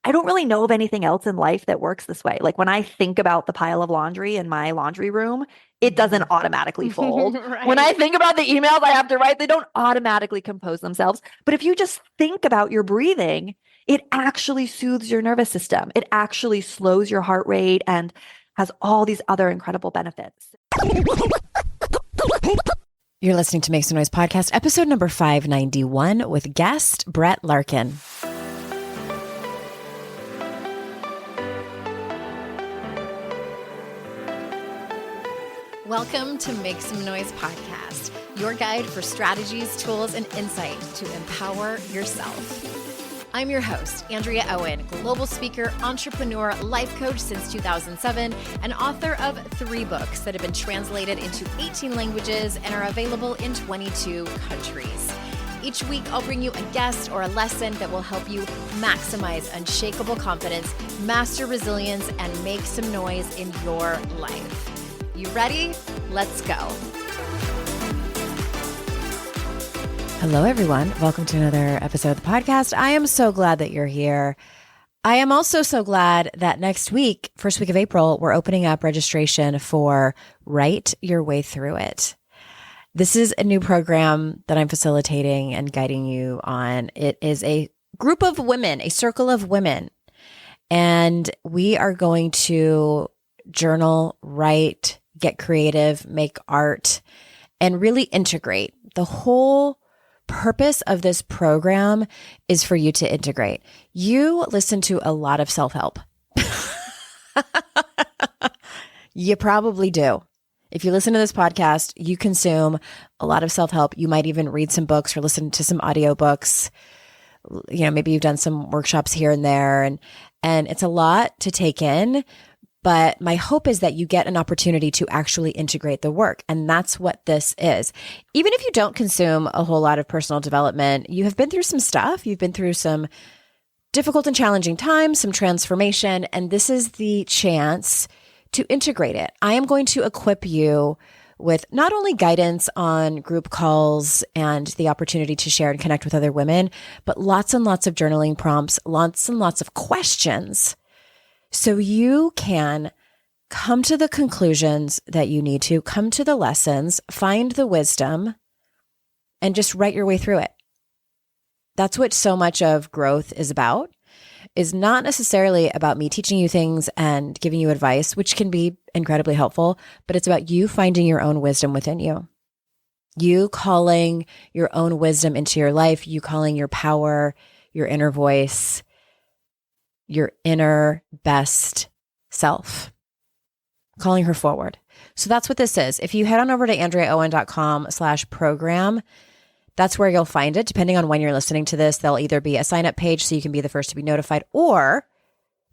I don't really know of anything else in life that works this way. Like when I think about the pile of laundry in my laundry room, it doesn't automatically fold. When I Right. think about the emails I have to write, they don't automatically compose themselves. But if you just think about your breathing, it actually soothes your nervous system. It actually slows your heart rate and has all these other incredible benefits. You're listening to Make Some Noise podcast, episode number 591 with guest Brett Larkin. Welcome to Make Some Noise podcast, your guide for strategies, tools, and insight to empower yourself. I'm your host, Andrea Owen, global speaker, entrepreneur, life coach since 2007, and author of 3 books that have been translated into 18 languages and are available in 22 countries. Each week, I'll bring you a guest or a lesson that will help you maximize unshakable confidence, master resilience, and make some noise in your life. You ready? Let's go. Hello, everyone. Welcome to another episode of the podcast. I am so glad that you're here. I am also so glad that next week, first week of April, we're opening up registration for Write Your Way Through It. This is a new program that I'm facilitating and guiding you on. It is a group of women, a circle of women, and we are going to journal, write, get creative, make art, and really integrate. The whole purpose of this program is for you to integrate. You listen to a lot of self-help. You probably do. If you listen to this podcast, you consume a lot of self-help. You might even read some books or listen to some audiobooks. You know, maybe you've done some workshops here and there, and it's a lot to take in. But my hope is that you get an opportunity to actually integrate the work. And that's what this is. Even if you don't consume a whole lot of personal development, you have been through some stuff. You've been through some difficult and challenging times, some transformation, and this is the chance to integrate it. I am going to equip you with not only guidance on group calls and the opportunity to share and connect with other women, but lots and lots of journaling prompts, lots and lots of questions, so you can come to the conclusions that you need to, come to the lessons, find the wisdom, and just write your way through it. That's what so much of growth is about, is not necessarily about me teaching you things and giving you advice, which can be incredibly helpful, but it's about you finding your own wisdom within you. You calling your own wisdom into your life, you calling your power, your inner voice, your inner best self, calling her forward. So that's what this is. If you head on over to andreaowen.com/program, that's where you'll find it. Depending on when you're listening to this, there'll either be a sign up page so you can be the first to be notified, or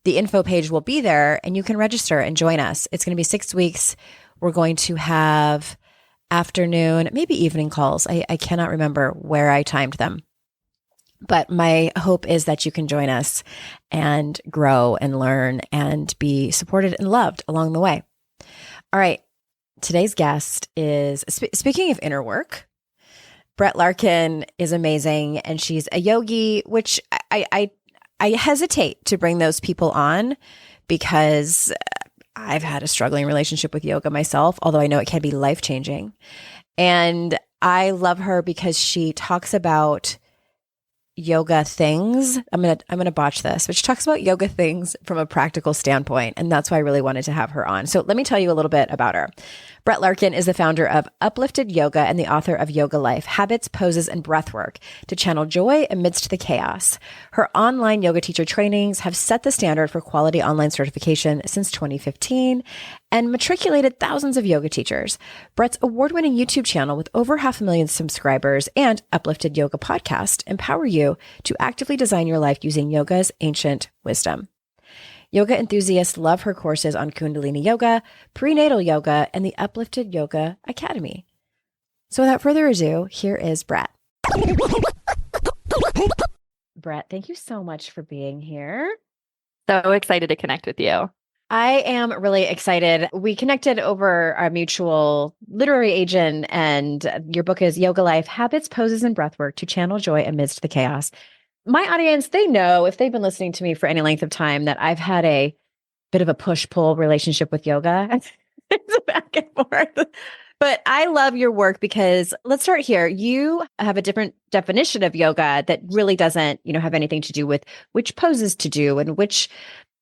the info page will be there and you can register and join us. It's going to be 6 weeks. We're going to have afternoon, maybe evening calls. I cannot remember where I timed them. But my hope is that you can join us and grow and learn and be supported and loved along the way. All right. Today's guest is, speaking of inner work, Brett Larkin is amazing. And she's a yogi, which I hesitate to bring those people on because I've had a struggling relationship with yoga myself, although I know it can be life-changing. And I love her because she talks about yoga things. I'm gonna botch this, but she talks about yoga things from a practical standpoint, and that's why I really wanted to have her on. So let me tell you a little bit about her. Brett Larkin is the founder of Uplifted Yoga and the author of Yoga Life: Habits, Poses, and Breathwork to Channel Joy Amidst the Chaos. Her online yoga teacher trainings have set the standard for quality online certification since 2015 and matriculated thousands of yoga teachers. Brett's award-winning YouTube channel with over 500,000 subscribers and Uplifted Yoga podcast empower you to actively design your life using yoga's ancient wisdom. Yoga enthusiasts love her courses on Kundalini Yoga, prenatal yoga, and the Uplifted Yoga Academy. So without further ado, here is Brett. Brett, thank you so much for being here. So excited to connect with you. I am really excited. We connected over our mutual literary agent, and your book is Yoga Life: Habits, Poses, and Breathwork to Channel Joy Amidst the Chaos. My audience, they know if they've been listening to me for any length of time that I've had a bit of a push-pull relationship with yoga. It's a back and forth. But I love your work because let's start here. You have a different definition of yoga that really doesn't, have anything to do with which poses to do and which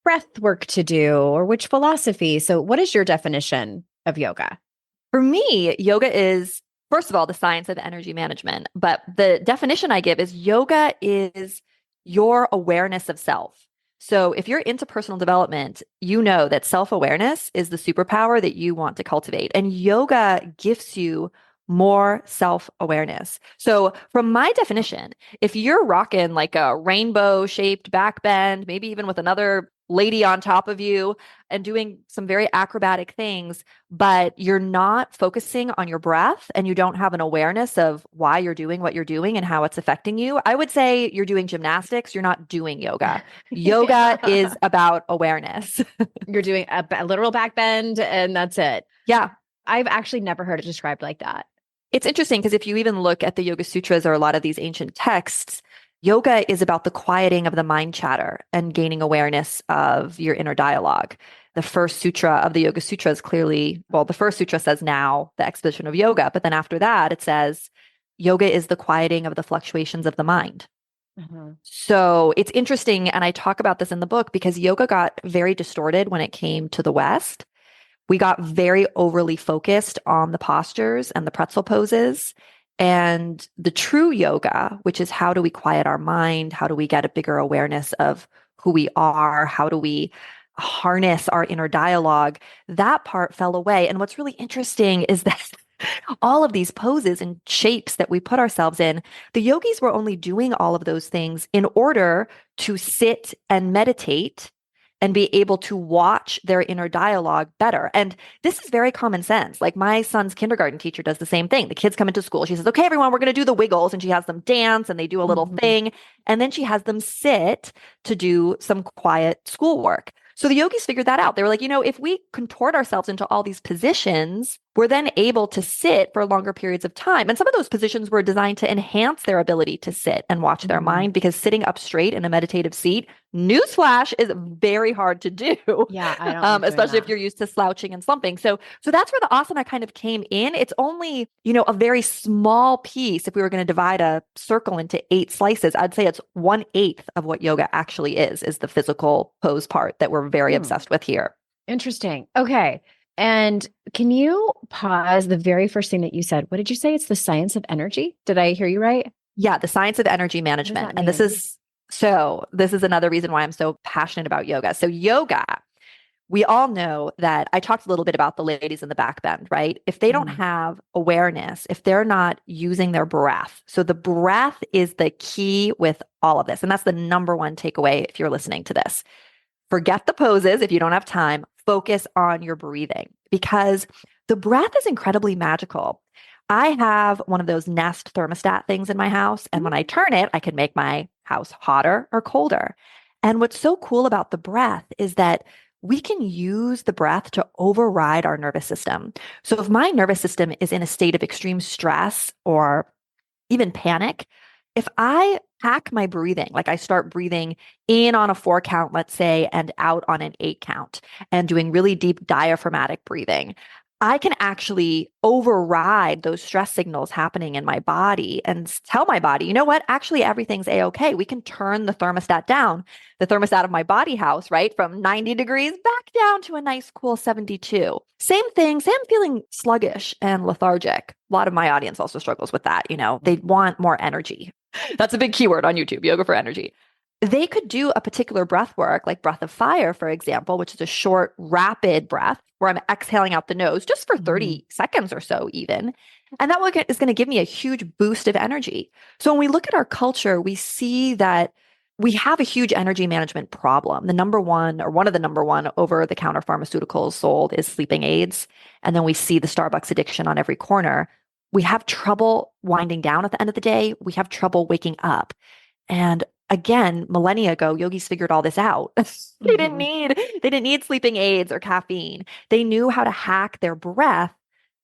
breath work to do or which philosophy. So what is your definition of yoga? For me, yoga is, first of all, the science of energy management. But the definition I give is yoga is your awareness of self. So if you're into personal development, you know that self-awareness is the superpower that you want to cultivate. And yoga gives you more self-awareness. So from my definition, if you're rocking like a rainbow shaped back bend, maybe even with another lady on top of you and doing some very acrobatic things, but you're not focusing on your breath and you don't have an awareness of why you're doing what you're doing and how it's affecting you, I would say you're doing gymnastics. You're not doing yoga. Yoga is about awareness. You're doing a literal back bend and that's it. Yeah. I've actually never heard it described like that. It's interesting because if you even look at the Yoga Sutras or a lot of these ancient texts, yoga is about the quieting of the mind chatter and gaining awareness of your inner dialogue. The first sutra of the Yoga Sutras clearly, well, the first sutra says now the exposition of yoga, but then after that it says yoga is the quieting of the fluctuations of the mind. Mm-hmm. So it's interesting, and I talk about this in the book because yoga got very distorted when it came to the West. We got very overly focused on the postures and the pretzel poses. And the true yoga, which is how do we quiet our mind? How do we get a bigger awareness of who we are? How do we harness our inner dialogue? That part fell away. And what's really interesting is that all of these poses and shapes that we put ourselves in, the yogis were only doing all of those things in order to sit and meditate and be able to watch their inner dialogue better. And this is very common sense. Like my son's kindergarten teacher does the same thing. The kids come into school. She says, okay, everyone, we're going to do the wiggles. And she has them dance and they do a little thing. And then she has them sit to do some quiet schoolwork. So the yogis figured that out. They were like, if we contort ourselves into all these positions, we're then able to sit for longer periods of time. And some of those positions were designed to enhance their ability to sit and watch their mind, because sitting up straight in a meditative seat, newsflash, is very hard to do. Yeah, I don't like especially doing if you're used to slouching and slumping. So that's where the asana kind of came in. It's only, a very small piece. If we were going to divide a circle into 8 slices, I'd say it's 1/8 of what yoga actually is the physical pose part that we're very obsessed with here. Interesting. Okay. And can you pause the very first thing that you said? What did you say? It's the science of energy. Did I hear you right? Yeah, the science of energy management. And this is another reason why I'm so passionate about yoga. So yoga, we all know that I talked a little bit about the ladies in the back bend, right? If they don't have awareness, if they're not using their breath. So the breath is the key with all of this. And that's the number one takeaway if you're listening to this. Forget the poses if you don't have time. Focus on your breathing, because the breath is incredibly magical. I have one of those Nest thermostat things in my house, and when I turn it, I can make my house hotter or colder. And what's so cool about the breath is that we can use the breath to override our nervous system. So if my nervous system is in a state of extreme stress or even panic, if I hack my breathing, like I start breathing in on a 4 count, let's say, and out on an 8 count, and doing really deep diaphragmatic breathing, I can actually override those stress signals happening in my body and tell my body, you know what? Actually, everything's a-okay. We can turn the thermostat down, the thermostat of my body house, right? From 90 degrees back down to a nice cool 72. Same thing. Say I'm feeling sluggish and lethargic. A lot of my audience also struggles with that. They want more energy. That's a big keyword on YouTube, yoga for energy. They could do a particular breath work, like breath of fire, for example, which is a short, rapid breath where I'm exhaling out the nose just for 30 seconds or so even. And that is going to give me a huge boost of energy. So when we look at our culture, we see that we have a huge energy management problem. The number one, or one of the number one over-the-counter pharmaceuticals sold is sleeping aids. And then we see the Starbucks addiction on every corner. We have trouble winding down at the end of the day. We have trouble waking up. And again, millennia ago, yogis figured all this out. They didn't need sleeping aids or caffeine. They knew how to hack their breath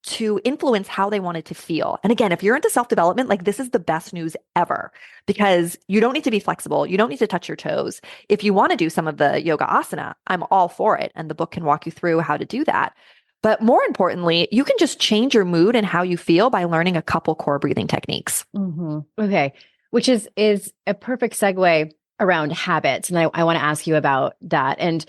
to influence how they wanted to feel. And again, if you're into self-development, like this is the best news ever because you don't need to be flexible. You don't need to touch your toes. If you want to do some of the yoga asana, I'm all for it. And the book can walk you through how to do that. But more importantly, you can just change your mood and how you feel by learning a couple core breathing techniques. Okay. Which is a perfect segue around habits. And I want to ask you about that. And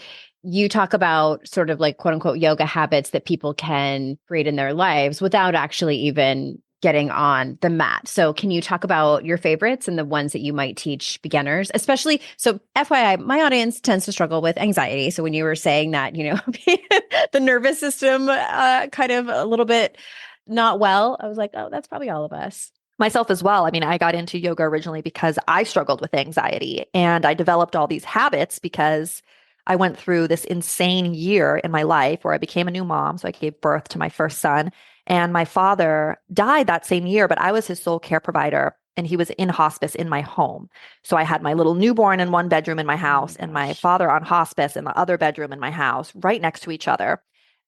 you talk about sort of like quote unquote yoga habits that people can create in their lives without actually even getting on the mat. So can you talk about your favorites and the ones that you might teach beginners, especially? So FYI, my audience tends to struggle with anxiety. So when you were saying that, the nervous system kind of a little bit not well, I was like, oh, that's probably all of us. Myself as well. I mean, I got into yoga originally because I struggled with anxiety and I developed all these habits because I went through this insane year in my life where I became a new mom. So I gave birth to my first son and my father died that same year, but I was his sole care provider and he was in hospice in my home. So I had my little newborn in one bedroom in my house and my father on hospice in the other bedroom in my house right next to each other.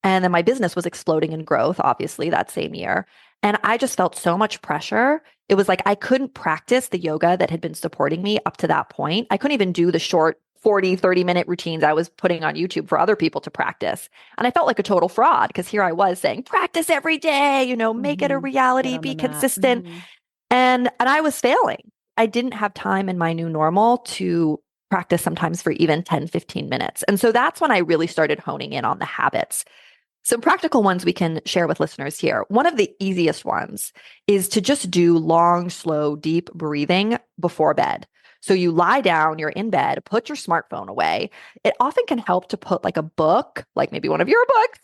And then my business was exploding in growth, obviously, that same year. And I just felt so much pressure. It was like I couldn't practice the yoga that had been supporting me up to that point. I couldn't even do the short 40, 30-minute routines I was putting on YouTube for other people to practice. And I felt like a total fraud because here I was saying, practice every day, make it a reality, be consistent. And I was failing. I didn't have time in my new normal to practice sometimes for even 10, 15 minutes. And so that's when I really started honing in on the habits. Some practical ones we can share with listeners here. One of the easiest ones is to just do long, slow, deep breathing before bed. So you lie down, you're in bed, put your smartphone away. It often can help to put like a book, like maybe one of your books,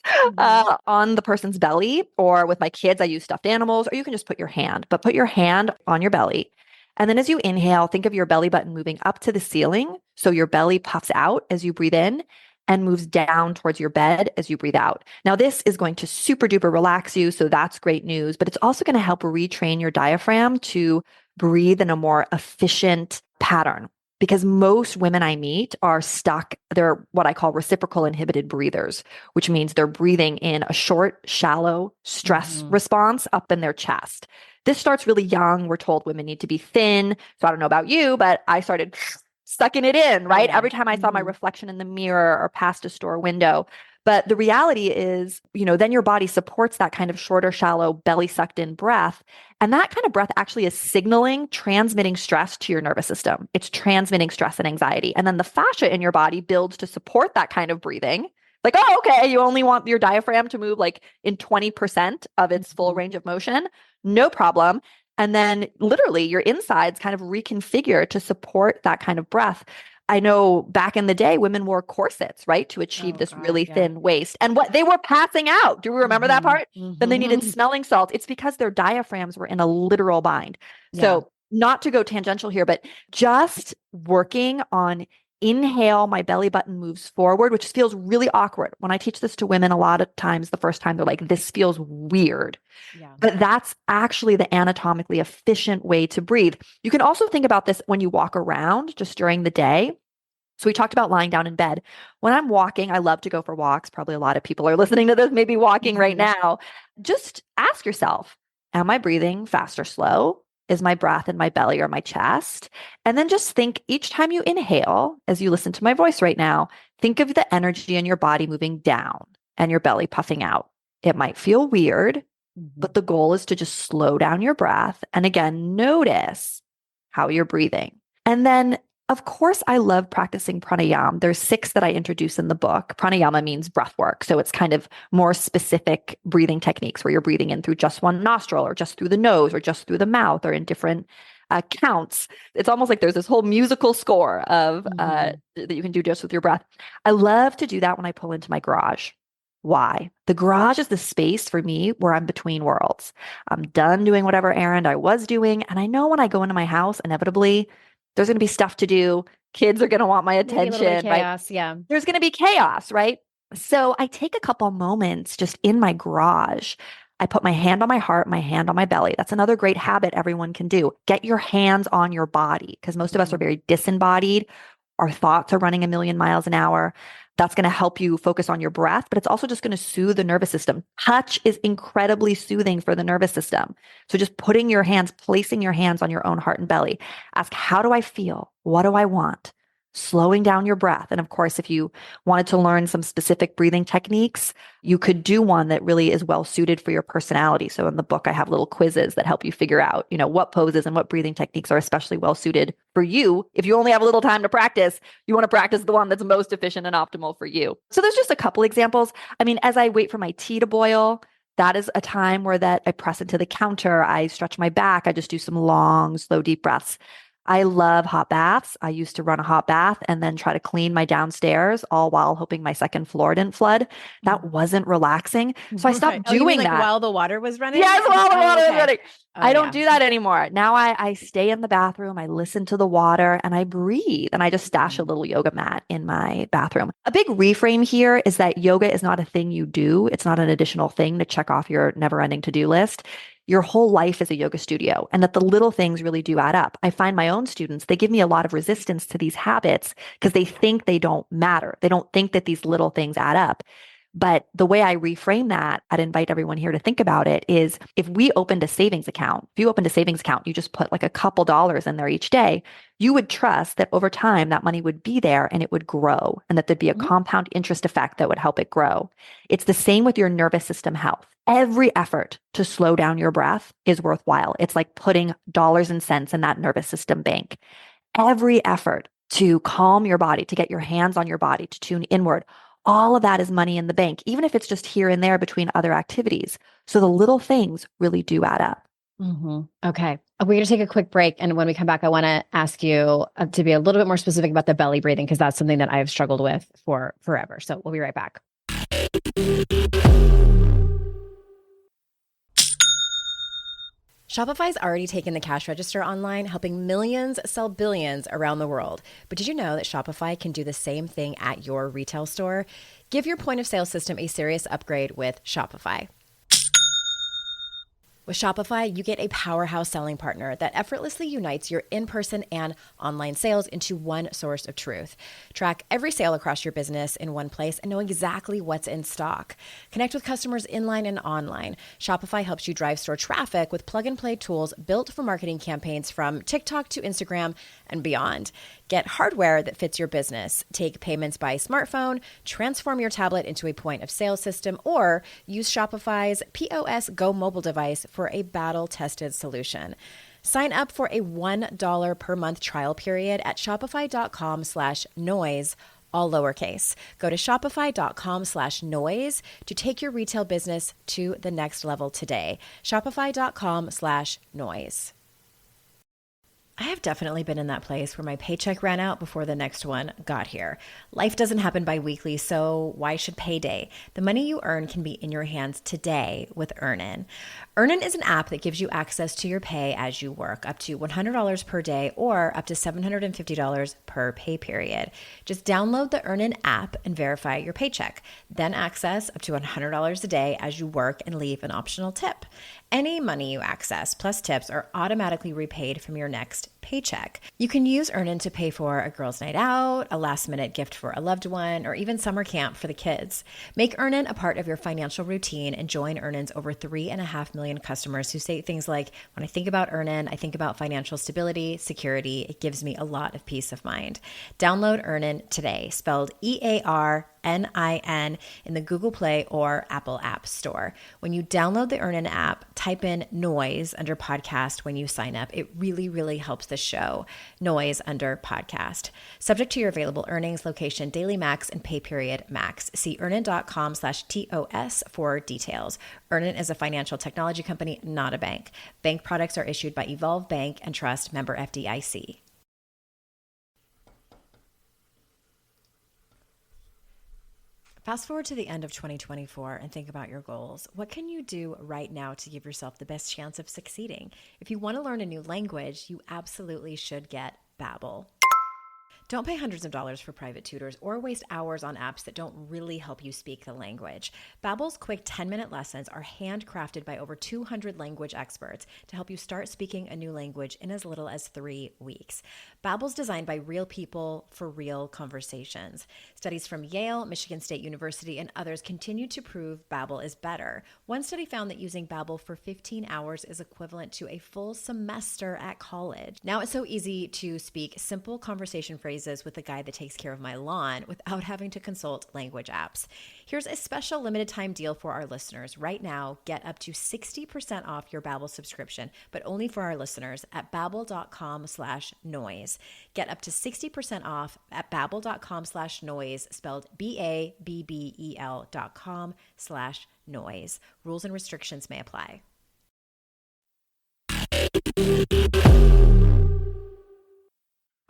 on the person's belly. Or with my kids, I use stuffed animals, or you can just put your hand, but put your hand on your belly. And then as you inhale, think of your belly button moving up to the ceiling. So your belly puffs out as you breathe in and moves down towards your bed as you breathe out. Now, this is going to super duper relax you. So that's great news, but it's also going to help retrain your diaphragm to breathe in a more efficient pattern because most women I meet are stuck. They're what I call reciprocal inhibited breathers, which means they're breathing in a short, shallow stress response up in their chest. This starts really young. We're told women need to be thin. So I don't know about you, but I started sucking it in, right? Every time I saw my reflection in the mirror or past a store window. But the reality is, then your body supports that kind of shorter, shallow, belly sucked in breath. And that kind of breath actually is signaling, transmitting stress to your nervous system. It's transmitting stress and anxiety. And then the fascia in your body builds to support that kind of breathing. Like, oh, okay, you only want your diaphragm to move like in 20% of its full range of motion. No problem. And then literally your insides kind of reconfigure to support that kind of breath. I know back in the day, women wore corsets, right, to achieve this really thin waist. And what they were passing out. Do we remember that part? Then they needed smelling salts. It's because their diaphragms were in a literal bind. So not to go tangential here, but just working on inhale, my belly button moves forward, which feels really awkward. When I teach this to women, a lot of times, the first time they're like, this feels weird. But that's actually the anatomically efficient way to breathe. You can also think about this when you walk around just during the day. So we talked about lying down in bed. When I'm walking, I love to go for walks. Probably a lot of people are listening to this, maybe walking right now. Just ask yourself, am I breathing fast or slow? Is my breath in my belly or my chest? And then just think each time you inhale, as you listen to my voice right now, think of the energy in your body moving down and your belly puffing out. It might feel weird, but the goal is to just slow down your breath. And again, notice how you're breathing. And then, of course, I love practicing pranayama. There's 6 that I introduce in the book. Pranayama means breath work. So it's kind of more specific breathing techniques where you're breathing in through just one nostril or just through the nose or just through the mouth or in different counts. It's almost like there's this whole musical score of that you can do just with your breath. I love to do that when I pull into my garage. Why? The garage is the space for me where I'm between worlds. I'm done doing whatever errand I was doing. And I know when I go into my house, inevitably, there's going to be stuff to do. Kids are going to want my attention. Maybe a little bit of chaos, right? There's going to be chaos, right? So I take a couple moments just in my garage. I put my hand on my heart, my hand on my belly. That's another great habit everyone can do. Get your hands on your body because most of us are very disembodied. Our thoughts are running a million miles an hour. That's going to help you focus on your breath, but it's also just going to soothe the nervous system. Touch is incredibly soothing for the nervous system. So just placing your hands on your own heart and belly. Ask, how do I feel? What do I want? Slowing down your breath. And of course, if you wanted to learn some specific breathing techniques, you could do one that really is well suited for your personality. So in the book, I have little quizzes that help you figure out, what poses and what breathing techniques are especially well suited for you. If you only have a little time to practice, you want to practice the one that's most efficient and optimal for you. So there's just a couple examples. I mean, as I wait for my tea to boil, that is a time where I press into the counter, I stretch my back, I just do some long, slow, deep breaths. I love hot baths. I used to run a hot bath and then try to clean my downstairs, all while hoping my second floor didn't flood. That wasn't relaxing. So I stopped Oh, you mean doing that. while the water was running? Yes, while the water was running. Oh, I don't do that anymore. Now I stay in the bathroom, I listen to the water, and I breathe. And I just stash a little yoga mat in my bathroom. A big reframe here is that yoga is not a thing you do. It's not an additional thing to check off your never-ending to-do list. Your whole life is a yoga studio, and that the little things really do add up. I find my own students, they give me a lot of resistance to these habits because they think they don't matter. They don't think that these little things add up. But the way I reframe that, I'd invite everyone here to think about it, is if we opened a savings account, if you opened a savings account, you just put like a couple dollars in there each day, you would trust that over time that money would be there and it would grow, and that there'd be a compound interest effect that would help it grow. It's the same with your nervous system health. Every effort to slow down your breath is worthwhile. It's like putting dollars and cents in that nervous system bank. Every effort to calm your body, to get your hands on your body, to tune inward, all of that is money in the bank, even if it's just here and there between other activities. So the little things really do add up. Okay. We're going to take a quick break. And when we come back, I want to ask you to be a little bit more specific about the belly breathing, because that's something that I've struggled with for forever. So we'll be right back. Shopify's already taken the cash register online, helping millions sell billions around the world. But did you know that Shopify can do the same thing at your retail store? Give your point of sale system a serious upgrade with Shopify. With Shopify, you get a powerhouse selling partner that effortlessly unites your in-person and online sales into one source of truth. Track every sale across your business in one place and know exactly what's in stock. Connect with customers inline and online. Shopify helps you drive store traffic with plug-and-play tools built for marketing campaigns from TikTok to Instagram and beyond. Get hardware that fits your business. Take payments by smartphone, transform your tablet into a point of sale system, or use Shopify's POS Go mobile device for a battle-tested solution. Sign up for a $1 per month trial period at shopify.com/noise, all lowercase. Go to shopify.com/noise to take your retail business to the next level today. Shopify.com/noise. I have definitely been in that place where my paycheck ran out before the next one got here. Life doesn't happen bi-weekly, so why should payday? The money you earn can be in your hands today with Earnin. Earnin is an app that gives you access to your pay as you work, up to $100 per day or up to $750 per pay period. Just download the Earnin app and verify your paycheck. Then access up to $100 a day as you work and leave an optional tip. Any money you access plus tips are automatically repaid from your next paycheck. You can use Earnin to pay for a girls' night out, a last-minute gift for a loved one, or even summer camp for the kids. Make Earnin a part of your financial routine and join Earnin's over 3.5 million customers who say things like, when I think about Earnin, I think about financial stability, security. It gives me a lot of peace of mind. Download Earnin today, spelled EARNIN, in the Google Play or Apple App Store. When you download the Earnin app, type in Noise under podcast when you sign up. It really, really helps the show. Noise under podcast. Subject to your available earnings, location, daily max, and pay period max. See earnin.com/TOS for details. Earnin is a financial technology company, not a bank. Bank products are issued by Evolve Bank and Trust, member FDIC. Fast forward to the end of 2024 and think about your goals. What can you do right now to give yourself the best chance of succeeding? If you want to learn a new language, you absolutely should get Babbel. Don't pay hundreds of dollars for private tutors or waste hours on apps that don't really help you speak the language. Babbel's quick 10-minute lessons are handcrafted by over 200 language experts to help you start speaking a new language in as little as 3 weeks. Babbel's designed by real people for real conversations. Studies from Yale, Michigan State University, and others continue to prove Babbel is better. One study found that using Babbel for 15 hours is equivalent to a full semester at college. Now it's so easy to speak simple conversation phrases with the guy that takes care of my lawn without having to consult language apps. Here's a special limited time deal for our listeners. Right now, get up to 60% off your Babbel subscription, but only for our listeners at babbel.com/noise. Get up to 60% off at babbel.com/noise, spelled BABBEL.com/noise. Rules and restrictions may apply.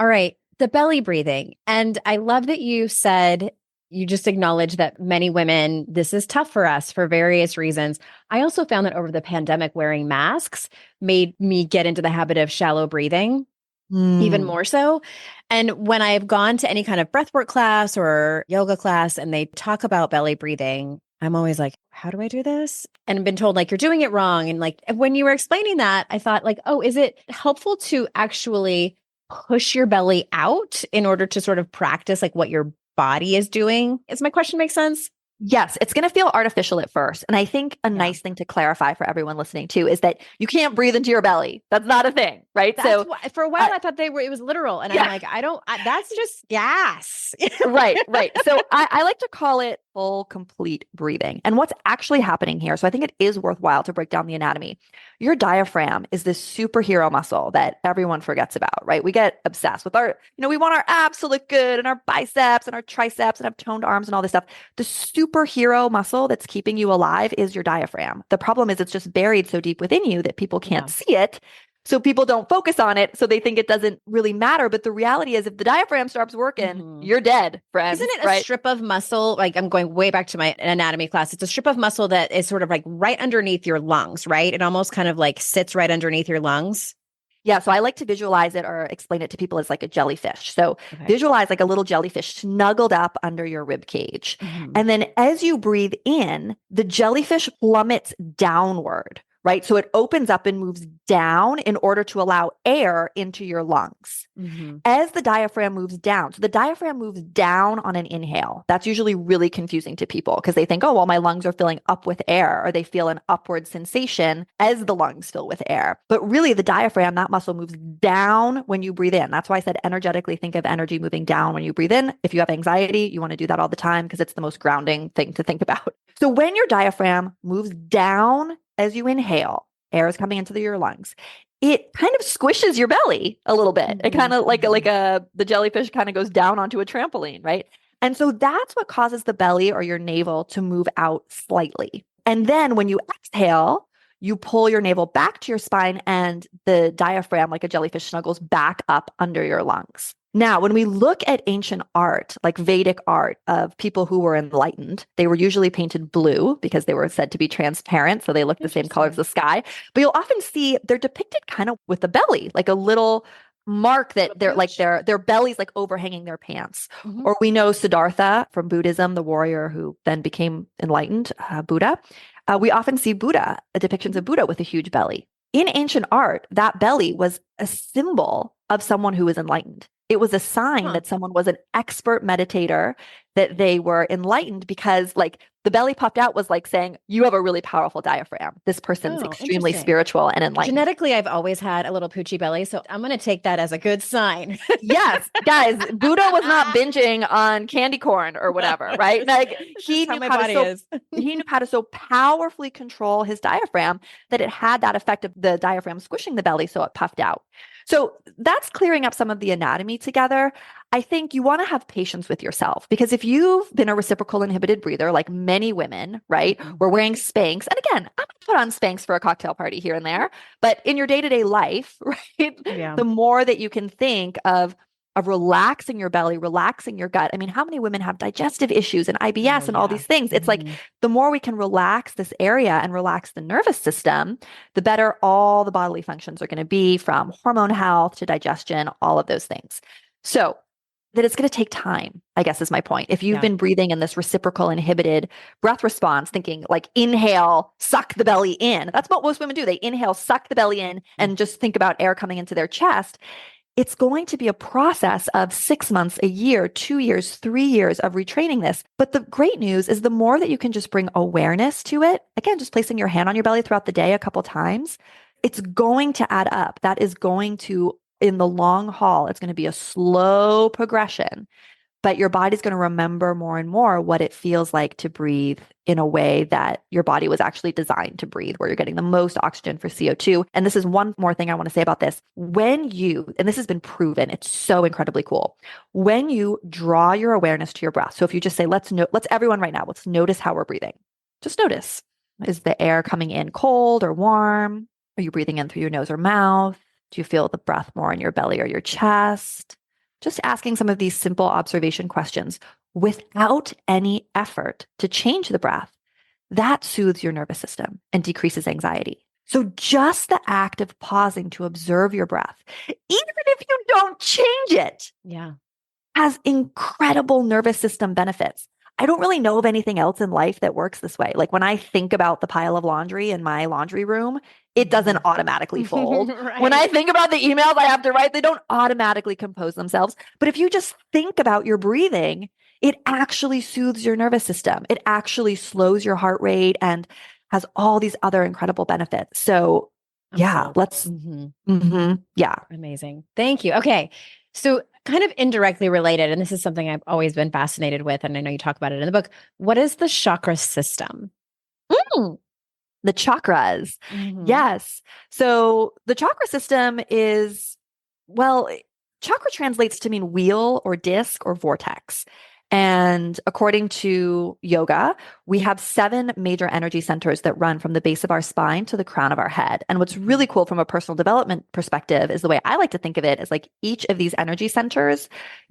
All right, the belly breathing. And I love that you said, you just acknowledged that many women, this is tough for us for various reasons. I also found that over the pandemic, wearing masks made me get into the habit of shallow breathing. Even more so. And when I've gone to any kind of breathwork class or yoga class and they talk about belly breathing, I'm always like, how do I do this? And I've been told like, you're doing it wrong. And like, when you were explaining that, I thought like, oh, is it helpful to actually push your belly out in order to sort of practice like what your body is doing? Does my question make sense? Yes, it's going to feel artificial at first. And I think a nice thing to clarify for everyone listening too is that you can't breathe into your belly. That's not a thing, right? That's why, for a while I thought it was literal. And I'm like, that's just gas. Right. So I like to call it full, complete breathing. And what's actually happening here, so I think it is worthwhile to break down the anatomy. Your diaphragm is this superhero muscle that everyone forgets about, right? We get obsessed with we want our abs to look good and our biceps and our triceps and have toned arms and all this stuff. The superhero muscle that's keeping you alive is your diaphragm. The problem is it's just buried so deep within you that people can't see it. So people don't focus on it. So they think it doesn't really matter. But the reality is if the diaphragm stops working, you're dead, friends. Isn't it a strip of muscle? Like I'm going way back to my anatomy class. It's a strip of muscle that is sort of like right underneath your lungs, right? It almost kind of like sits right underneath your lungs. Yeah. So I like to visualize it or explain it to people as like a jellyfish. So visualize like a little jellyfish snuggled up under your rib cage. And then as you breathe in, the jellyfish plummets downward. Right. So it opens up and moves down in order to allow air into your lungs. As the diaphragm moves down. So the diaphragm moves down on an inhale. That's usually really confusing to people because they think, oh, well, my lungs are filling up with air, or they feel an upward sensation as the lungs fill with air. But really the diaphragm, that muscle moves down when you breathe in. That's why I said energetically think of energy moving down when you breathe in. If you have anxiety, you want to do that all the time because it's the most grounding thing to think about. So when your diaphragm moves down, as you inhale, air is coming into your lungs. It kind of squishes your belly a little bit. It kind of the jellyfish kind of goes down onto a trampoline, right? And so that's what causes the belly or your navel to move out slightly. And then when you exhale, you pull your navel back to your spine and the diaphragm, like a jellyfish, snuggles back up under your lungs. Now, when we look at ancient art, like Vedic art of people who were enlightened, they were usually painted blue because they were said to be transparent. So they look the same color as the sky. But you'll often see they're depicted kind of with the belly, like a little mark that they're like their belly's like overhanging their pants. Or we know Siddhartha from Buddhism, the warrior who then became enlightened, Buddha. We often see depictions of Buddha with a huge belly. In ancient art, that belly was a symbol of someone who was enlightened. It was a sign that someone was an expert meditator, that they were enlightened because like the belly popped out was like saying, you have a really powerful diaphragm. This person's extremely spiritual and enlightened. Genetically, I've always had a little poochy belly. So I'm going to take that as a good sign. Yes, guys, Buddha was not binging on candy corn or whatever, right? Like he knew how to so powerfully control his diaphragm that it had that effect of the diaphragm squishing the belly so it puffed out. So that's clearing up some of the anatomy together. I think you want to have patience with yourself because if you've been a reciprocal inhibited breather, like many women, right, we're wearing Spanx. And again, I'm going to put on Spanx for a cocktail party here and there, but in your day-to-day life, right, the more that you can think of relaxing your belly, relaxing your gut. I mean, how many women have digestive issues and IBS and all these things? It's like the more we can relax this area and relax the nervous system, the better all the bodily functions are going to be, from hormone health to digestion, all of those things. So that it's going to take time, I guess is my point. If you've been breathing in this reciprocal inhibited breath response, thinking like inhale, suck the belly in. That's what most women do. They inhale, suck the belly in, and just think about air coming into their chest. it's going to be a process of 6 months, a year, 2 years, 3 years of retraining this. But the great news is the more that you can just bring awareness to it, again, just placing your hand on your belly throughout the day a couple times, it's going to add up. That is going to, in the long haul, it's going to be a slow progression, but your body's going to remember more and more what it feels like to breathe in a way that your body was actually designed to breathe, where you're getting the most oxygen for CO2. And this is one more thing I want to say about this. When you, and this has been proven, it's so incredibly cool. When you draw your awareness to your breath. So if you just say, let's everyone right now, let's notice how we're breathing. Just notice. Is the air coming in cold or warm? Are you breathing in through your nose or mouth? Do you feel the breath more in your belly or your chest? Just asking some of these simple observation questions without any effort to change the breath, that soothes your nervous system and decreases anxiety. So just the act of pausing to observe your breath, even if you don't change it, has incredible nervous system benefits. I don't really know of anything else in life that works this way. Like when I think about the pile of laundry in my laundry room, it doesn't automatically fold. Right. When I think about the emails I have to write, they don't automatically compose themselves. But if you just think about your breathing, it actually soothes your nervous system. It actually slows your heart rate and has all these other incredible benefits. So let's, Amazing. Thank you. Okay. So kind of indirectly related, and this is something I've always been fascinated with, and I know you talk about it in the book. What is the chakra system? The chakras. Yes. So the chakra system is, well, chakra translates to mean wheel or disc or vortex. And according to yoga, we have 7 major energy centers that run from the base of our spine to the crown of our head. And what's really cool from a personal development perspective is the way I like to think of it is like each of these energy centers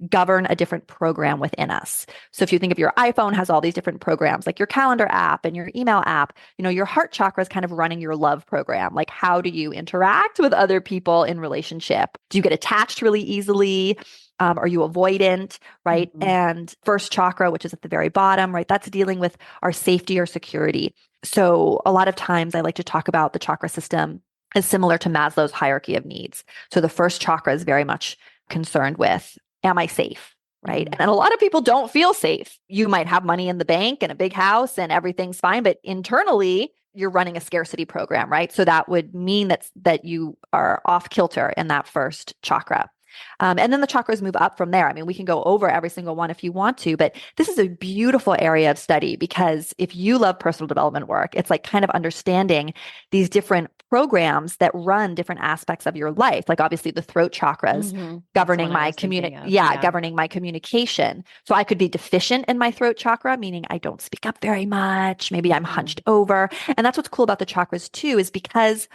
govern a different program within us. So if you think of your iPhone has all these different programs, like your calendar app and your email app, your heart chakra is kind of running your love program. Like how do you interact with other people in relationship? Do you get attached really easily? Are you avoidant, right? And first chakra, which is at the very bottom, right? That's dealing with our safety or security. So a lot of times I like to talk about the chakra system as similar to Maslow's hierarchy of needs. So the first chakra is very much concerned with, am I safe? Right. And a lot of people don't feel safe. You might have money in the bank and a big house and everything's fine, but internally you're running a scarcity program, right? So that would mean that you are off kilter in that first chakra. And then the chakras move up from there. I mean, we can go over every single one if you want to, but this is a beautiful area of study because if you love personal development work, it's like kind of understanding these different programs that run different aspects of your life. Like obviously the throat chakras governing my governing my communication. So I could be deficient in my throat chakra, meaning I don't speak up very much. Maybe I'm hunched over. And that's what's cool about the chakras too, is because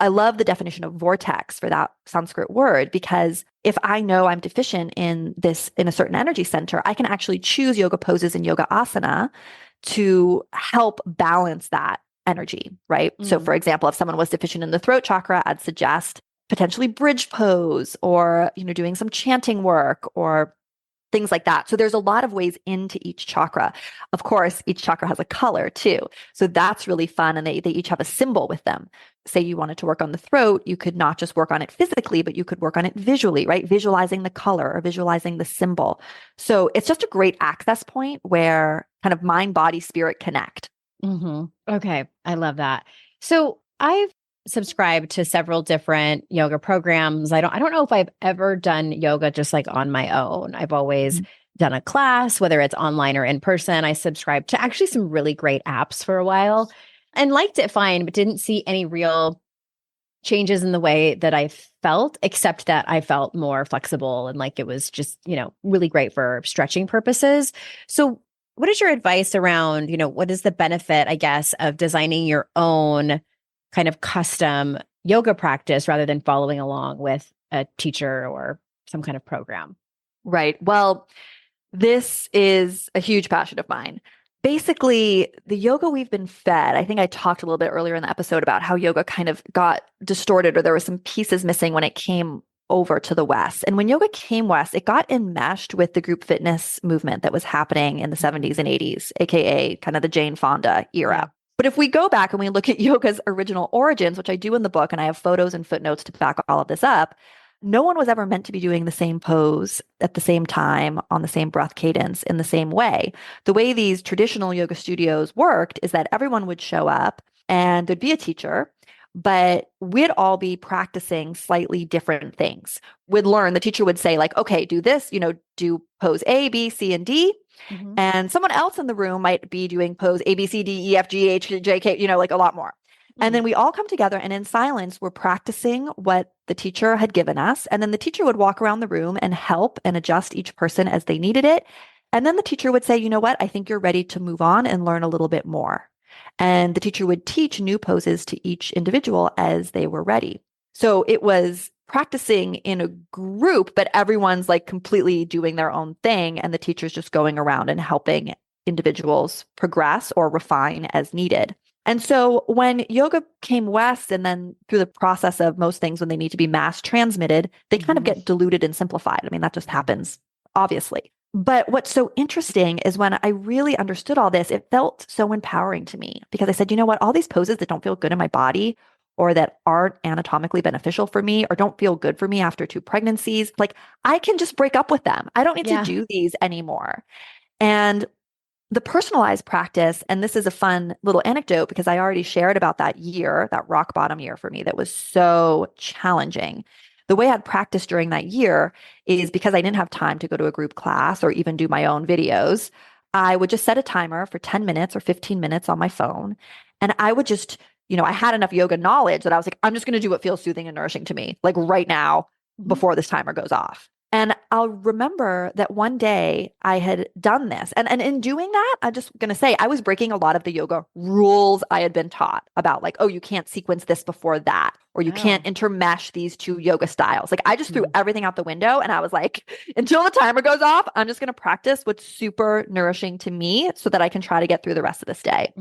I love the definition of vortex for that Sanskrit word, because if I know I'm deficient in a certain energy center, I can actually choose yoga poses and yoga asana to help balance that energy, right? So for example, if someone was deficient in the throat chakra, I'd suggest potentially bridge pose or, doing some chanting work or things like that. So there's a lot of ways into each chakra. Of course, each chakra has a color too. So that's really fun. And they each have a symbol with them. Say you wanted to work on the throat, you could not just work on it physically, but you could work on it visually, right? Visualizing the color or visualizing the symbol. So it's just a great access point where kind of mind, body, spirit connect. Okay. I love that. So I've subscribed to several different yoga programs. I don't know if I've ever done yoga just like on my own. I've always done a class, whether it's online or in person. I subscribed to actually some really great apps for a while and liked it fine, but didn't see any real changes in the way that I felt, except that I felt more flexible and like it was just, really great for stretching purposes. So what is your advice around, what is the benefit, I guess, of designing your own kind of custom yoga practice rather than following along with a teacher or some kind of program? Right. Well, this is a huge passion of mine. Basically, the yoga we've been fed, I think I talked a little bit earlier in the episode about how yoga kind of got distorted or there were some pieces missing when it came over to the West. And when yoga came West, it got enmeshed with the group fitness movement that was happening in the 70s and 80s, aka kind of the Jane Fonda era. Yeah. But if we go back and we look at yoga's original origins, which I do in the book, and I have photos and footnotes to back all of this up, no one was ever meant to be doing the same pose at the same time on the same breath cadence in the same way. The way these traditional yoga studios worked is that everyone would show up and there'd be a teacher, but we'd all be practicing slightly different things. We'd learn, the teacher would say, like, okay, do this, do pose A, B, C, and D. Mm-hmm. And someone else in the room might be doing pose A, B, C, D, E, F, G, H, J, K, like a lot more. And then we all come together and in silence, we're practicing what the teacher had given us. And then the teacher would walk around the room and help and adjust each person as they needed it. And then the teacher would say, you know what? I think you're ready to move on and learn a little bit more. And the teacher would teach new poses to each individual as they were ready. So it was practicing in a group, but everyone's like completely doing their own thing. And the teacher's just going around and helping individuals progress or refine as needed. And so when yoga came west, and then through the process of most things, when they need to be mass transmitted, they kind of get diluted and simplified. I mean, that just happens, obviously. But what's so interesting is when I really understood all this, it felt so empowering to me because I said, you know what, all these poses that don't feel good in my body or that aren't anatomically beneficial for me or don't feel good for me after 2 pregnancies, like I can just break up with them. I don't need to do these anymore. And the personalized practice, and this is a fun little anecdote because I already shared about that year, that rock bottom year for me that was so challenging. The way I'd practiced during that year is because I didn't have time to go to a group class or even do my own videos. I would just set a timer for 10 minutes or 15 minutes on my phone. And I would just, I had enough yoga knowledge that I was like, I'm just going to do what feels soothing and nourishing to me, like right now before this timer goes off. And I'll remember that one day I had done this. And in doing that, I'm just going to say I was breaking a lot of the yoga rules I had been taught about, like, oh, you can't sequence this before that, or you can't intermesh these 2 yoga styles. Like I just threw everything out the window and I was like, until the timer goes off, I'm just going to practice what's super nourishing to me so that I can try to get through the rest of this day.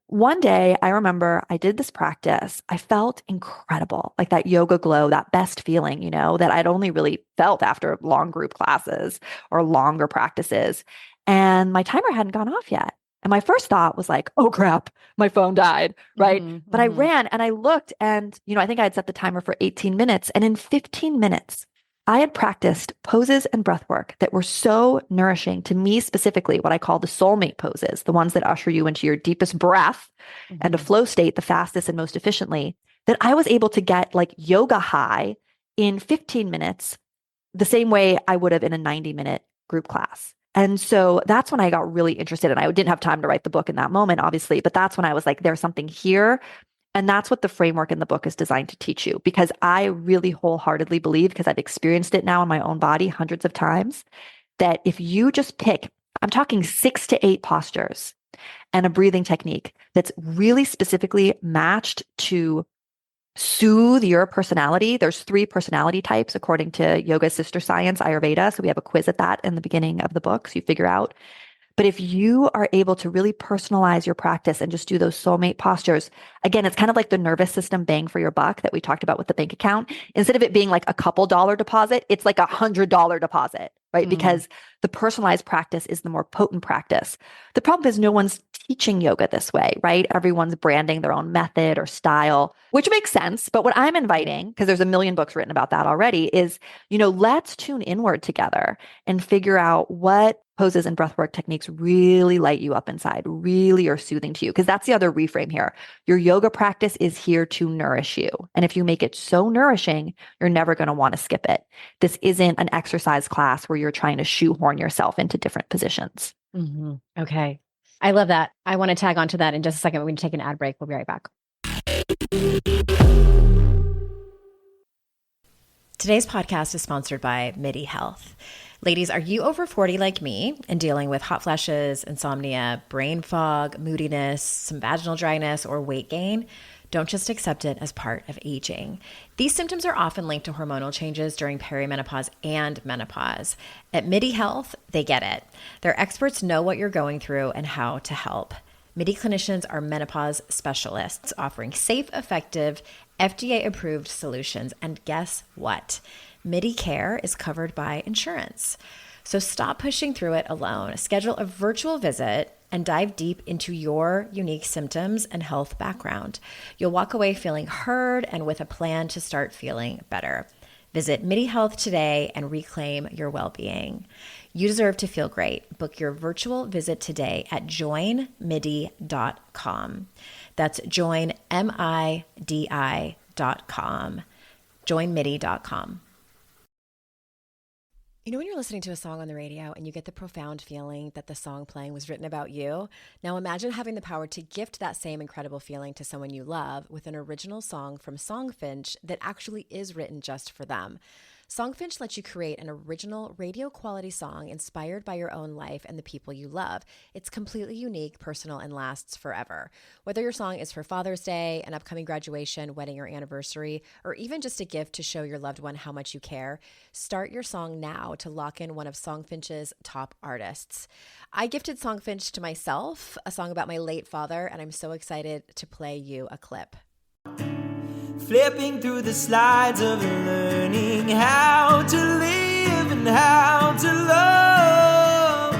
One day, I remember I did this practice. I felt incredible, like that yoga glow, that best feeling, that I'd only really felt after long group classes or longer practices. And my timer hadn't gone off yet. And my first thought was like, oh crap, my phone died, right? But I ran and I looked and, I think I had set the timer for 18 minutes. And in 15 minutes, I had practiced poses and breath work that were so nourishing to me specifically, what I call the soulmate poses, the ones that usher you into your deepest breath and a flow state the fastest and most efficiently, that I was able to get like yoga high in 15 minutes, the same way I would have in a 90-minute group class. And so that's when I got really interested. And I didn't have time to write the book in that moment, obviously, but that's when I was like, there's something here. And that's what the framework in the book is designed to teach you, because I really wholeheartedly believe, because I've experienced it now in my own body hundreds of times, that if you just pick, I'm talking 6 to 8 postures and a breathing technique that's really specifically matched to soothe your personality. There's 3 personality types according to yoga sister science, Ayurveda. So we have a quiz at that in the beginning of the book. So you figure out. But if you are able to really personalize your practice and just do those soulmate postures, again, it's kind of like the nervous system bang for your buck that we talked about with the bank account. Instead of it being like a couple dollar deposit, it's like $100 deposit, right? Because the personalized practice is the more potent practice. The problem is no one's teaching yoga this way, right? Everyone's branding their own method or style, which makes sense. But what I'm inviting, because there's a million books written about that already, is, let's tune inward together and figure out what poses and breathwork techniques really light you up inside, really are soothing to you. Because that's the other reframe here. Your yoga practice is here to nourish you. And if you make it so nourishing, you're never going to want to skip it. This isn't an exercise class where you're trying to shoehorn yourself into different positions. Okay. I love that. I want to tag onto that in just a second. We're going to take an ad break. We'll be right back. Today's podcast is sponsored by MIDI Health. Ladies, are you over 40 like me and dealing with hot flashes, insomnia, brain fog, moodiness, some vaginal dryness, or weight gain? Don't just accept it as part of aging. These symptoms are often linked to hormonal changes during perimenopause and menopause. At MIDI Health, they get it. Their experts know what you're going through and how to help. MIDI clinicians are menopause specialists offering safe, effective, FDA-approved solutions. And guess what? MIDI care is covered by insurance. So stop pushing through it alone. Schedule a virtual visit and dive deep into your unique symptoms and health background. You'll walk away feeling heard and with a plan to start feeling better. Visit MIDI Health today and reclaim your well-being. You deserve to feel great. Book your virtual visit today at joinmidi.com. That's joinmidi.com. joinmidi.com. You know, when you're listening to a song on the radio and you get the profound feeling that the song playing was written about you? Now imagine having the power to gift that same incredible feeling to someone you love with an original song from Songfinch that actually is written just for them. Songfinch lets you create an original radio quality song inspired by your own life and the people you love. It's completely unique, personal, and lasts forever. Whether your song is for Father's Day, an upcoming graduation, wedding, or anniversary, or even just a gift to show your loved one how much you care, start your song now to lock in one of Songfinch's top artists. I gifted Songfinch to myself, a song about my late father, and I'm so excited to play you a clip. Flipping through the slides of learning how to live and how to love,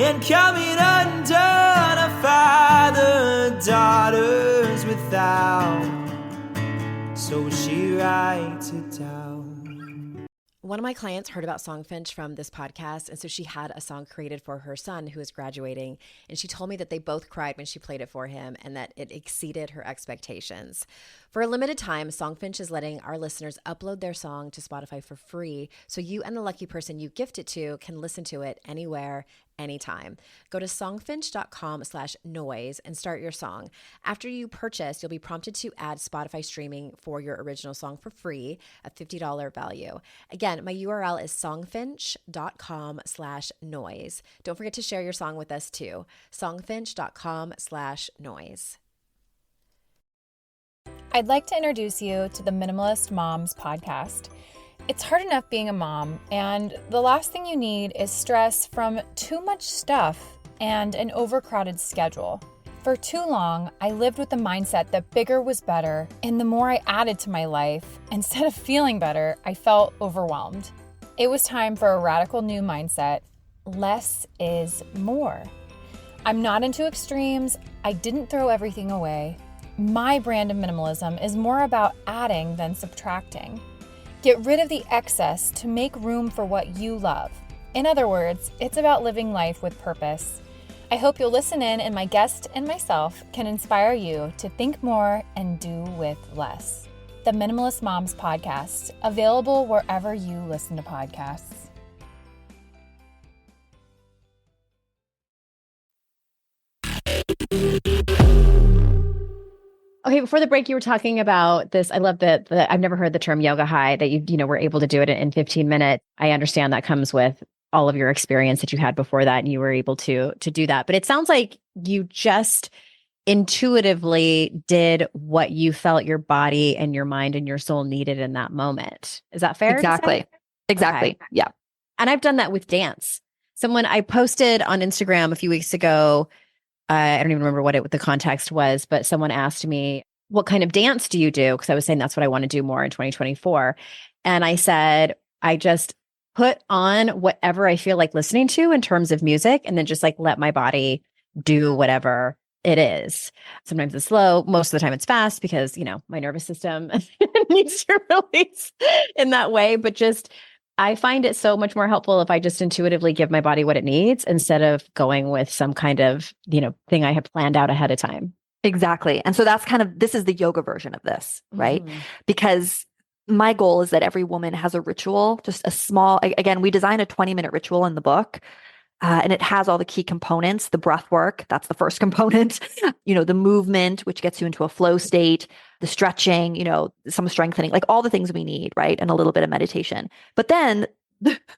and coming undone a father, daughters without, so she writes it down. One of my clients heard about Songfinch from this podcast, and so she had a song created for her son who was graduating, and she told me that they both cried when she played it for him and that it exceeded her expectations. For a limited time, Songfinch is letting our listeners upload their song to Spotify for free, so you and the lucky person you gift it to can listen to it anywhere, anytime. Go to songfinch.com/noise and start your song. After you purchase, you'll be prompted to add Spotify streaming for your original song for free, a $50 value. Again, my URL is songfinch.com/noise. Don't forget to share your song with us too. songfinch.com/noise. I'd like to introduce you to the Minimalist Moms podcast. It's hard enough being a mom, and the last thing you need is stress from too much stuff and an overcrowded schedule. For too long, I lived with the mindset that bigger was better, and the more I added to my life, instead of feeling better, I felt overwhelmed. It was time for a radical new mindset. Less is more. I'm not into extremes. I didn't throw everything away. My brand of minimalism is more about adding than subtracting. Get rid of the excess to make room for what you love. In other words, it's about living life with purpose. I hope you'll listen in, and my guest and myself can inspire you to think more and do with less. The Minimalist Moms podcast, available wherever you listen to podcasts. Okay, before the break, you were talking about this. I love that I've never heard the term yoga high, that you were able to do it in 15 minutes. I understand that comes with all of your experience that you had before that, and you were able to do that. But it sounds like you just intuitively did what you felt your body and your mind and your soul needed in that moment. Is that fair? Exactly. Exactly. Okay. Yeah. And I've done that with dance. I posted on Instagram a few weeks ago, I don't even remember what the context was, but someone asked me, what kind of dance do you do? Because I was saying that's what I want to do more in 2024. And I said, I just put on whatever I feel like listening to in terms of music, and then just like let my body do whatever it is. Sometimes it's slow. Most of the time it's fast because, my nervous system needs to release in that way. But I find it so much more helpful if I just intuitively give my body what it needs instead of going with some kind of, thing I have planned out ahead of time. Exactly. And so this is the yoga version of this, right? Mm-hmm. Because my goal is that every woman has a ritual, just a small, again, we design a 20-minute ritual in the book. And it has all the key components, the breath work, that's the first component, the movement, which gets you into a flow state, the stretching, some strengthening, like all the things we need, right? And a little bit of meditation. But then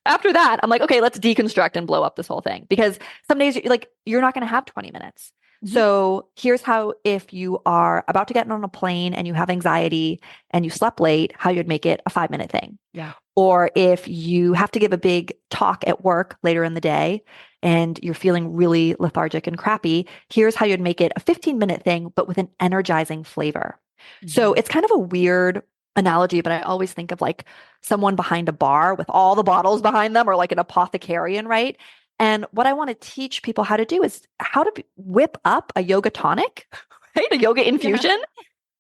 after that, I'm like, okay, let's deconstruct and blow up this whole thing. Because some days you're not going to have 20 minutes. Mm-hmm. So here's how, if you are about to get on a plane and you have anxiety and you slept late, how you'd make it a 5-minute thing. Yeah. Or if you have to give a big talk at work later in the day and you're feeling really lethargic and crappy, here's how you'd make it a 15-minute thing, but with an energizing flavor. Mm-hmm. So it's kind of a weird analogy, but I always think of like someone behind a bar with all the bottles behind them, or like an apothecarian, right? And what I want to teach people how to do is how to whip up a yoga tonic, right? A yoga infusion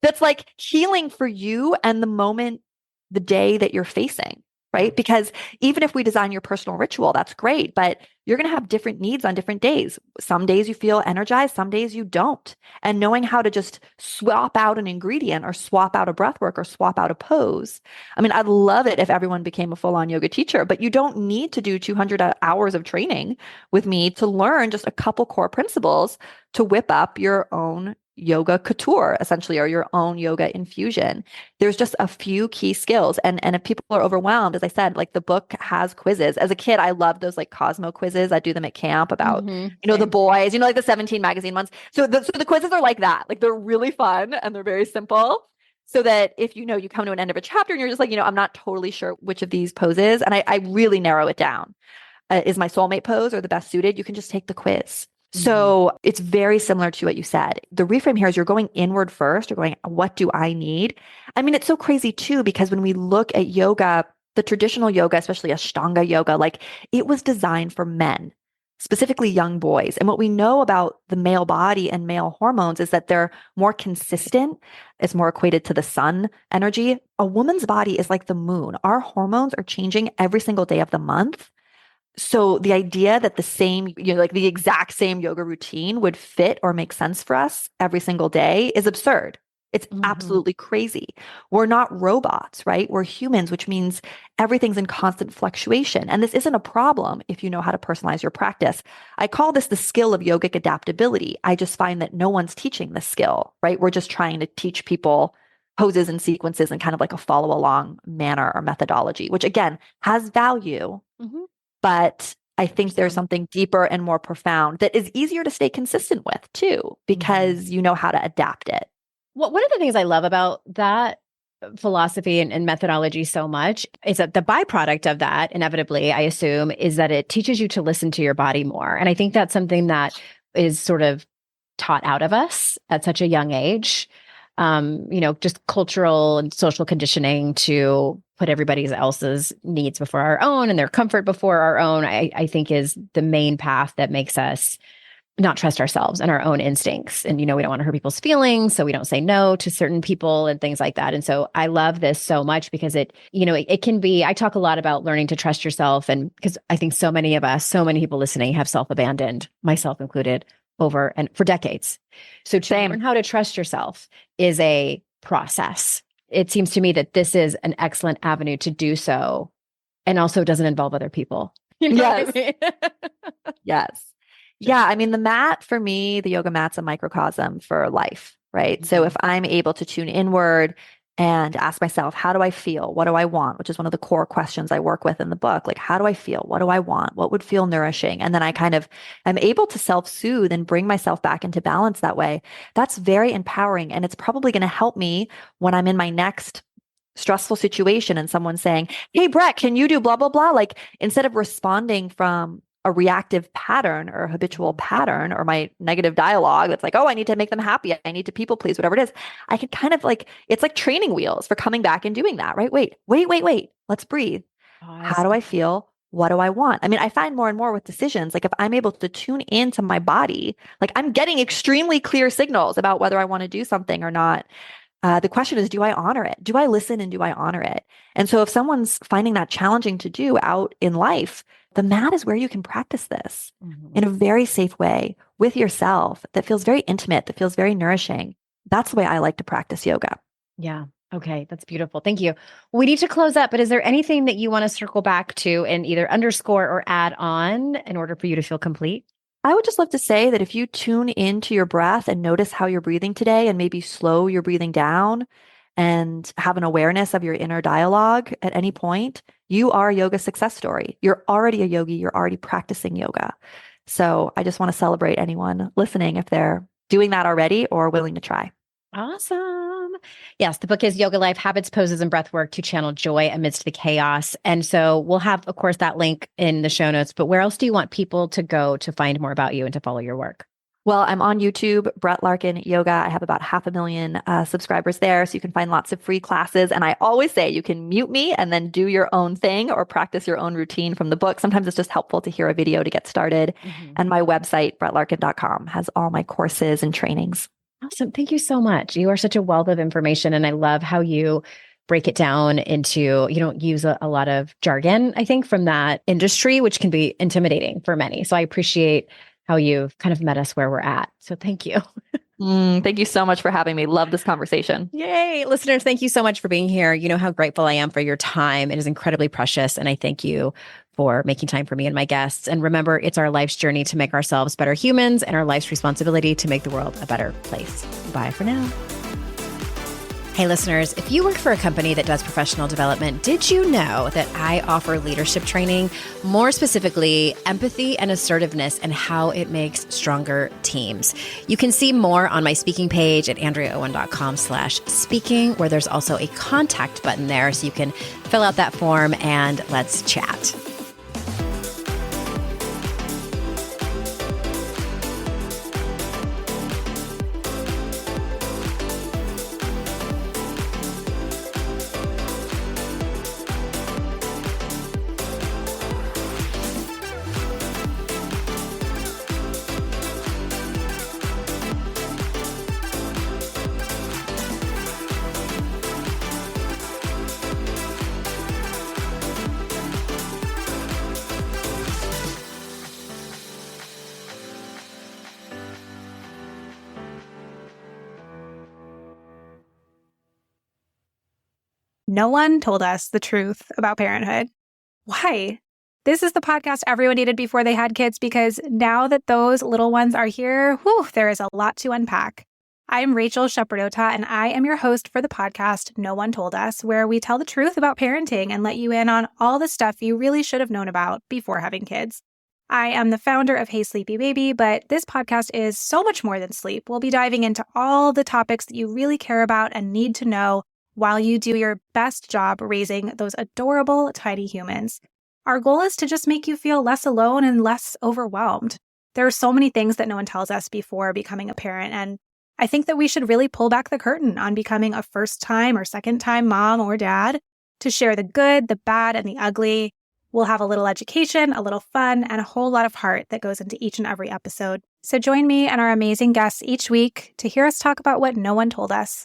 that's like healing for you and the moment the day that you're facing, right? Because even if we design your personal ritual, that's great, but you're going to have different needs on different days. Some days you feel energized, some days you don't. And knowing how to just swap out an ingredient or swap out a breath work or swap out a pose. I mean, I'd love it if everyone became a full-on yoga teacher, but you don't need to do 200 hours of training with me to learn just a couple core principles to whip up your own yoga couture, essentially, or your own yoga infusion. There's just a few key skills. And if people are overwhelmed, as I said, like the book has quizzes. As a kid, I loved those like Cosmo quizzes. I do them at camp about, the boys, like the 17 magazine ones. So the quizzes are like that. Like they're really fun and they're very simple. So that if you come to an end of a chapter and you're just like, I'm not totally sure which of these poses, and I really narrow it down. Is my soulmate pose or the best suited? You can just take the quiz. So it's very similar to what you said. The reframe here is you're going inward first. You're going, what do I need? I mean, it's so crazy too, because when we look at yoga, the traditional yoga, especially Ashtanga yoga, like it was designed for men, specifically young boys. And what we know about the male body and male hormones is that they're more consistent. It's more equated to the sun energy. A woman's body is like the moon. Our hormones are changing every single day of the month. So the idea that the same, like the exact same yoga routine would fit or make sense for us every single day is absurd. It's absolutely crazy. We're not robots, right? We're humans, which means everything's in constant fluctuation. And this isn't a problem if you know how to personalize your practice. I call this the skill of yogic adaptability. I just find that no one's teaching this skill, right? We're just trying to teach people poses and sequences in kind of like a follow along manner or methodology, which again has value. But I think there's something deeper and more profound that is easier to stay consistent with too, because you know how to adapt it. Well, one of the things I love about that philosophy and methodology so much is that the byproduct of that, inevitably, I assume, is that it teaches you to listen to your body more. And I think that's something that is sort of taught out of us at such a young age. Just cultural and social conditioning to put everybody else's needs before our own and their comfort before our own, I think is the main path that makes us not trust ourselves and our own instincts. And, we don't want to hurt people's feelings. So we don't say no to certain people and things like that. And so I love this so much because it can be, I talk a lot about learning to trust yourself. And because I think so many of us, so many people listening have self-abandoned, myself included, over and for decades. So to learn how to trust yourself is a process. It seems to me that this is an excellent avenue to do so, and also doesn't involve other people. Yes. What I mean? Yes. Yeah. I mean, the mat for me, the yoga mat's a microcosm for life, right? So if I'm able to tune inward and ask myself, how do I feel? What do I want? Which is one of the core questions I work with in the book. Like, how do I feel? What do I want? What would feel nourishing? And then I kind of am able to self-soothe and bring myself back into balance that way. That's very empowering. And it's probably going to help me when I'm in my next stressful situation and someone's saying, hey, Brett, can you do blah, blah, blah? Like, instead of responding from a reactive pattern or a habitual pattern or my negative dialogue that's like, oh, I need to make them happy. I need to people please, whatever it is. I can kind of like, it's like training wheels for coming back and doing that, right? Wait. Let's breathe. How do I feel? What do I want? I mean, I find more and more with decisions, like if I'm able to tune into my body, like I'm getting extremely clear signals about whether I want to do something or not. The question is, do I honor it? Do I listen and do I honor it? And so if someone's finding that challenging to do out in life, the mat is where you can practice this in a very safe way with yourself that feels very intimate, that feels very nourishing. That's the way I like to practice yoga. Yeah. Okay. That's beautiful. Thank you. We need to close up, but is there anything that you want to circle back to and either underscore or add on in order for you to feel complete? I would just love to say that if you tune into your breath and notice how you're breathing today and maybe slow your breathing down and have an awareness of your inner dialogue at any point, you are a yoga success story. You're already a yogi. You're already practicing yoga. So I just want to celebrate anyone listening if they're doing that already or willing to try. Awesome. Yes, the book is Yoga Life, Habits, Poses, and Breathwork to Channel Joy Amidst the Chaos. And so we'll have, of course, that link in the show notes, but where else do you want people to go to find more about you and to follow your work? Well, I'm on YouTube, Brett Larkin Yoga. I have about 500,000 subscribers there, so you can find lots of free classes. And I always say you can mute me and then do your own thing or practice your own routine from the book. Sometimes it's just helpful to hear a video to get started. And my website, brettlarkin.com, has all my courses and trainings. Awesome. Thank you so much. You are such a wealth of information. And I love how you break it down into, you don't use a lot of jargon, I think, from that industry, which can be intimidating for many. So I appreciate how you've kind of met us where we're at. So thank you. Thank you so much for having me. Love this conversation. Yay. Listeners, thank you so much for being here. You know how grateful I am for your time. It is incredibly precious. And I thank you for making time for me and my guests. And remember, it's our life's journey to make ourselves better humans and our life's responsibility to make the world a better place. Bye for now. Hey, listeners, if you work for a company that does professional development, did you know that I offer leadership training, more specifically, empathy and assertiveness and how it makes stronger teams? You can see more on my speaking page at AndreaOwen.com/speaking, where there's also a contact button there so you can fill out that form and let's chat. No one told us the truth about parenthood. Why? This is the podcast everyone needed before they had kids, because now that those little ones are here, there is a lot to unpack. I'm Rachel Shepardota, and I am your host for the podcast No One Told Us, where we tell the truth about parenting and let you in on all the stuff you really should have known about before having kids. I am the founder of Hey Sleepy Baby, but this podcast is so much more than sleep. We'll be diving into all the topics that you really care about and need to know while you do your best job raising those adorable tiny humans. Our goal is to just make you feel less alone and less overwhelmed. There are so many things that no one tells us before becoming a parent, and I think that we should really pull back the curtain on becoming a first-time or second-time mom or dad to share the good, the bad, and the ugly. We'll have a little education, a little fun, and a whole lot of heart that goes into each and every episode. So join me and our amazing guests each week to hear us talk about what no one told us.